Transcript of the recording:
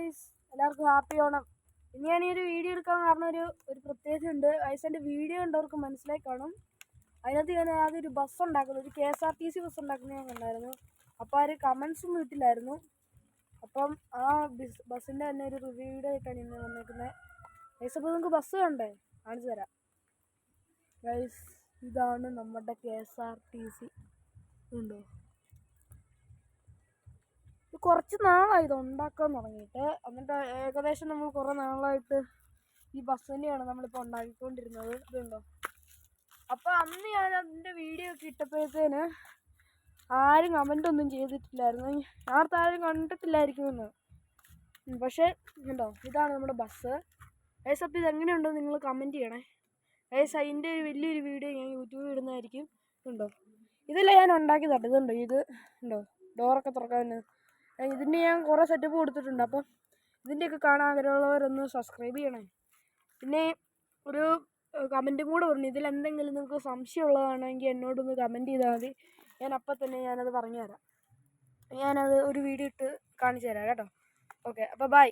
Guys, എല്ലാവർക്കും happy Onam. ഇനി ഞാൻ ഈ ഒരു വീഡിയോ എടുക്കാൻ കാരണം ഒരു പ്രത്യേകത ഉണ്ട്. ഐസൻ്റെ വീഡിയോ കണ്ടവർക്ക് മനസ്സിലായി കാണും. അതിനകത്ത് ഞാൻ ആദ്യം ഒരു ബസ് ഉണ്ടാക്കുന്നു, ഒരു KSRTC ബസ് ഉണ്ടാക്കുന്നത് ഞാൻ കണ്ടായിരുന്നു. അപ്പോൾ ആ ഒരു കമൻസൊന്നും ഇട്ടില്ലായിരുന്നു. അപ്പം ആ ബസ്സിൻ്റെ തന്നെ ഒരു റിവ്യൂ വീഡിയോ ആയിട്ടാണ് ഇന്ന് വന്നേക്കുന്നത്. ഗൈസ്, അപ്പോൾ നിങ്ങൾക്ക് ബസ് കണ്ടേ, കാണിച്ചു തരാം. ഗൈസ്, ഇതാണ് നമ്മുടെ KSRTC. ഉണ്ടോ? കുറച്ച് നാളായി ഇത് ഉണ്ടാക്കാൻ തുടങ്ങിയിട്ട്. എന്നിട്ട് ഏകദേശം നമ്മൾ കുറേ നാളായിട്ട് ഈ ബസ് തന്നെയാണ് നമ്മളിപ്പോൾ ഉണ്ടാക്കിക്കൊണ്ടിരുന്നത്. ഇതുണ്ടോ? അപ്പോൾ അന്ന് ഞാൻ അതിൻ്റെ വീഡിയോ ഒക്കെ ഇട്ടപ്പോഴത്തേന് ആരും കമൻ്റൊന്നും ചെയ്തിട്ടില്ലായിരുന്നു. നേരത്തെ ആരും കണ്ടിട്ടില്ലായിരിക്കുമെന്ന്. പക്ഷേ ഉണ്ടോ, ഇതാണ് നമ്മുടെ ബസ്. ഗൈസ്, അപ്പോൾ ഇതെങ്ങനെയുണ്ടോ നിങ്ങൾ കമൻറ്റ് ചെയ്യണേ. ഗൈസ്, അതിൻ്റെ ഒരു വലിയൊരു വീഡിയോ ഞാൻ യൂട്യൂബിൽ ഇടുന്നതായിരിക്കും. ഉണ്ടോ? ഇതെല്ലാം ഞാൻ ഉണ്ടാക്കി തട്ടെ. ഇതുണ്ടോ? ഇത് ഉണ്ടോ? ഡോറൊക്കെ തുറക്കാൻ ഇതിൻ്റെ ഞാൻ കുറേ സെറ്റപ്പ് കൊടുത്തിട്ടുണ്ട്. അപ്പം ഇതിൻ്റെയൊക്കെ കാണാൻ ആഗ്രഹമുള്ളവരൊന്ന് സബ്സ്ക്രൈബ് ചെയ്യണേ. പിന്നെ ഒരു കമൻറ്റും കൂടെ പറഞ്ഞു, ഇതിലെന്തെങ്കിലും നിങ്ങൾക്ക് സംശയമുള്ളതാണെങ്കിൽ എന്നോടൊന്ന് കമൻറ്റ് ചെയ്താൽ മതി. ഞാൻ അപ്പം തന്നെ ഞാനത് പറഞ്ഞു തരാം. ഞാനത് ഒരു വീഡിയോ ഇട്ട് കാണിച്ചു തരാം കേട്ടോ. ഓക്കെ, അപ്പോൾ ബൈ.